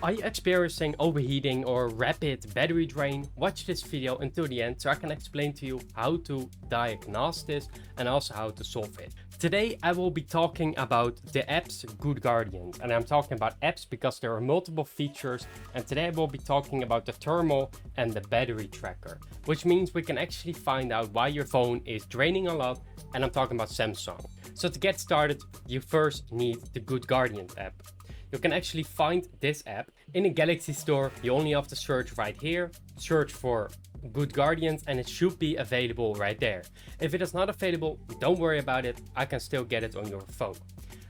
Are you experiencing overheating or rapid battery drain? Watch this video until the end so I can explain to you how to diagnose this and also how to solve it. Today I will be talking about the apps Good Guardians, and I'm talking about apps because there are multiple features, and today I will be talking about the thermal and the battery tracker, which means we can actually find out why your phone is draining a lot, and I'm talking about Samsung. So to get started, you first need the Good Guardians app. You can actually find this app in a Galaxy store. You only have to search right here, search for Good Guardians, and it should be available right there. If it is not available, don't worry about it. I can still get it on your phone.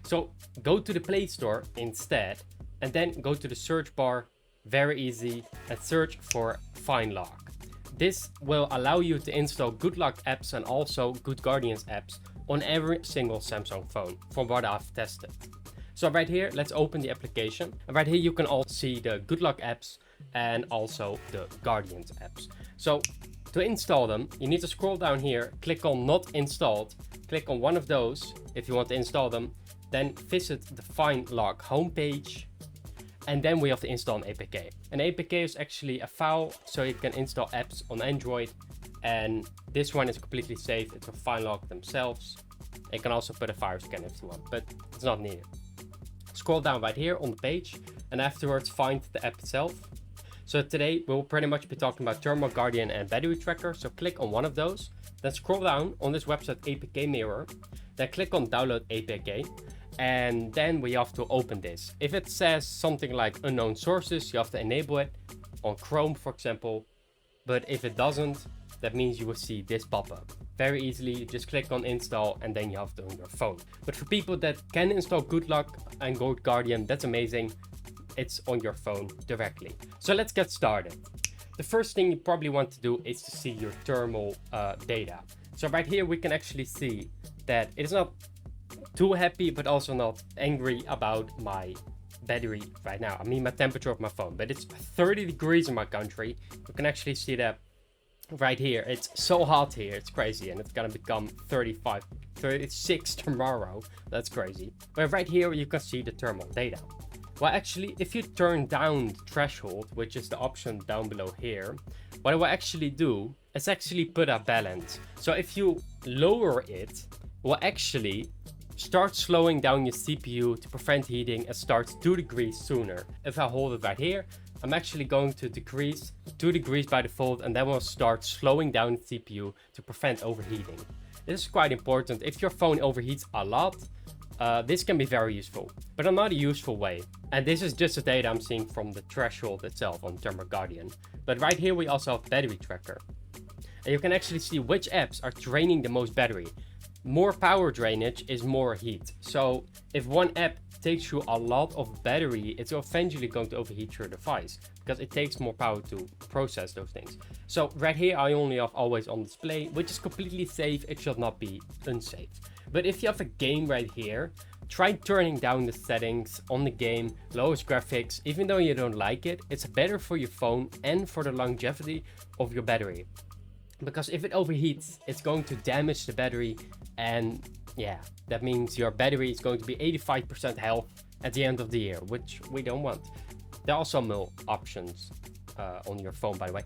So go to the Play Store instead, and then go to the search bar, very easy, and search for Find Lock. This will allow you to install Good Lock apps and also Good Guardians apps on every single Samsung phone from what I've tested. So right here, let's open the application. And right here, you can also see the Good Luck apps and also the Guardians apps. So to install them, you need to scroll down here, click on Not Installed, click on one of those if you want to install them, then visit the Find Log homepage, and then we have to install an APK. An APK is actually a file, so you can install apps on Android, and this one is completely safe. It will find log themselves. You can also put a virus scan if you want, but it's not needed. Scroll down right here on the page and afterwards find the app itself. So today we'll pretty much be talking about Thermal Guardian and Battery Tracker. So click on one of those, then scroll down on this website APK Mirror, then click on Download APK, and then we have to open this. If it says something like unknown sources, you have to enable it on Chrome, for example. But if it doesn't, that means you will see this pop up. Very easily, you just click on install and then you have it on your phone. But for people that can install Good Luck and Good Guardian, that's amazing. It's on your phone directly. So let's get started. The first thing you probably want to do is to see your thermal data. So right here, we can actually see that it is not too happy, but also not angry about my battery right now. I mean, my temperature of my phone, but it's 30 degrees in my country. You can actually see that right here. It's so hot here, it's crazy, and it's gonna become 35, 36 tomorrow. That's crazy. But right here you can see the thermal data. Well, actually, if you turn down the threshold, which is the option down below here, what I will actually do is actually put a balance. So if you lower it, it will actually start slowing down your CPU to prevent heating and starts 2 degrees sooner. If I hold it right here, I'm actually going to decrease 2 degrees by default, and then we'll start slowing down the CPU to prevent overheating. This is quite important. If your phone overheats a lot, this can be very useful, but in not a useful way. And this is just the data I'm seeing from the threshold itself on Thermal Guardian. But right here we also have Battery Tracker. And you can actually see which apps are draining the most battery. More power drainage is more heat. So if one app takes you a lot of battery, it's eventually going to overheat your device because it takes more power to process those things. So right here I only have always on display, which is completely safe. It should not be unsafe. But if you have a game right here, try turning down the settings on the game, lowest graphics. Even though you don't like it, it's better for your phone and for the longevity of your battery. Because if it overheats, it's going to damage the battery, and yeah, that means your battery is going to be 85% health at the end of the year, which we don't want. There are also more options on your phone, by the way.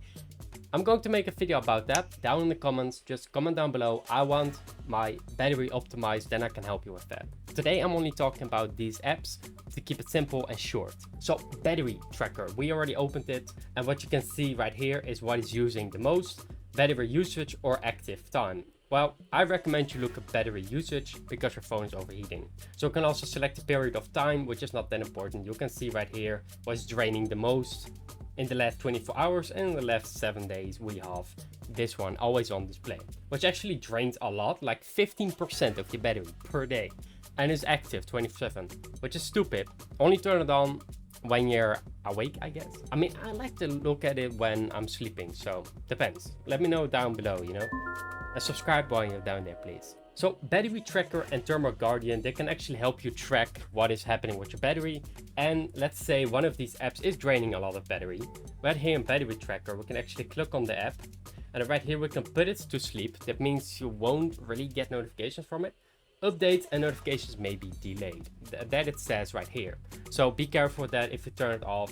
I'm going to make a video about that down in the comments. Just comment down below, I want my battery optimized, then I can help you with that. Today I'm only talking about these apps to keep it simple and short. So Battery Tracker, we already opened it, and what you can see right here is what is using the most: battery usage or active time. Well, I recommend you look at battery usage because your phone is overheating. So you can also select a period of time, which is not that important. You can see right here what's draining the most in the last 24 hours, and in the last 7 days we have this one always on display, which actually drains a lot, like 15% of your battery per day, and is active 24/7, which is stupid. Only turn it on when you're awake, I guess. I mean, I like to look at it when I'm sleeping, so depends. Let me know down below, you know, and subscribe while you're down there, please. So Battery Tracker and Thermal Guardian, they can actually help you track what is happening with your battery. And let's say one of these apps is draining a lot of battery. Right here in Battery Tracker, we can actually click on the app, and right here we can put it to sleep. That means you won't really get notifications from it Updates and notifications may be delayed. That it says right here. So be careful with that if you turn it off.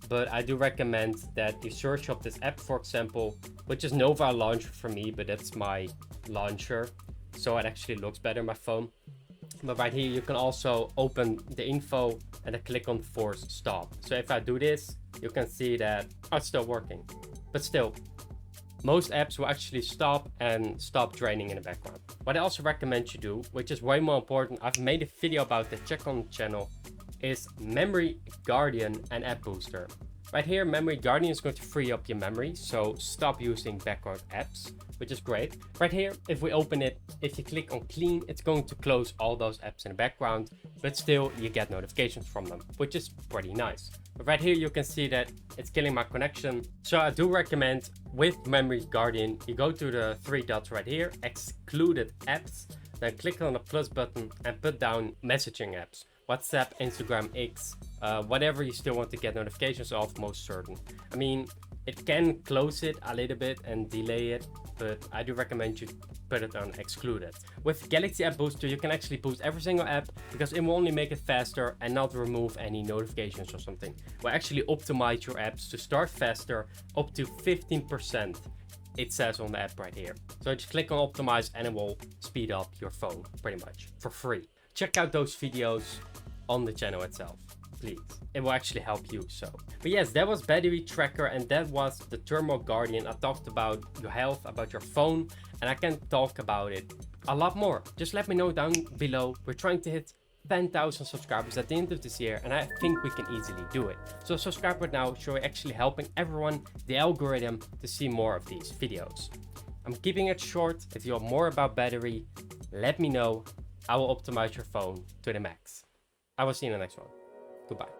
But I do recommend that you search up this app, for example, which is Nova Launcher for me, but that's my launcher. So it actually looks better on my phone. But right here, you can also open the info and then click on force stop. So if I do this, you can see that it's still working. But still, most apps will actually stop and stop draining in the background. What I also recommend you do, which is way more important, I've made a video about it, check on the channel, is Memory Guardian and App Booster. Right here, Memory Guardian is going to free up your memory, so stop using background apps, which is great. Right here, if we open it, if you click on clean, it's going to close all those apps in the background, but still you get notifications from them, which is pretty nice. But right here, you can see that it's killing my connection. So I do recommend with Memory Guardian, you go to the three dots right here, excluded apps, then click on the plus button and put down messaging apps. WhatsApp, Instagram, X, whatever you still want to get notifications of, most certain. I mean, it can close it a little bit and delay it, but I do recommend you put it on excluded. With Galaxy App Booster, you can actually boost every single app because it will only make it faster and not remove any notifications or something. It will actually optimize your apps to start faster up to 15%. It says on the app right here. So just click on optimize and it will speed up your phone pretty much for free. Check out those videos on the channel itself, please. It will actually help you. So, but yes, that was battery tracker and that was the Thermal Guardian. I talked about your health, about your phone, and I can talk about it a lot more. Just let me know down below. We're trying to hit 10,000 subscribers at the end of this year, and I think we can easily do it. So subscribe right now, so we're actually helping everyone, the algorithm, to see more of these videos. I'm keeping it short. If you want more about battery, let me know. I will optimize your phone to the max. I will see you in the next one. Goodbye.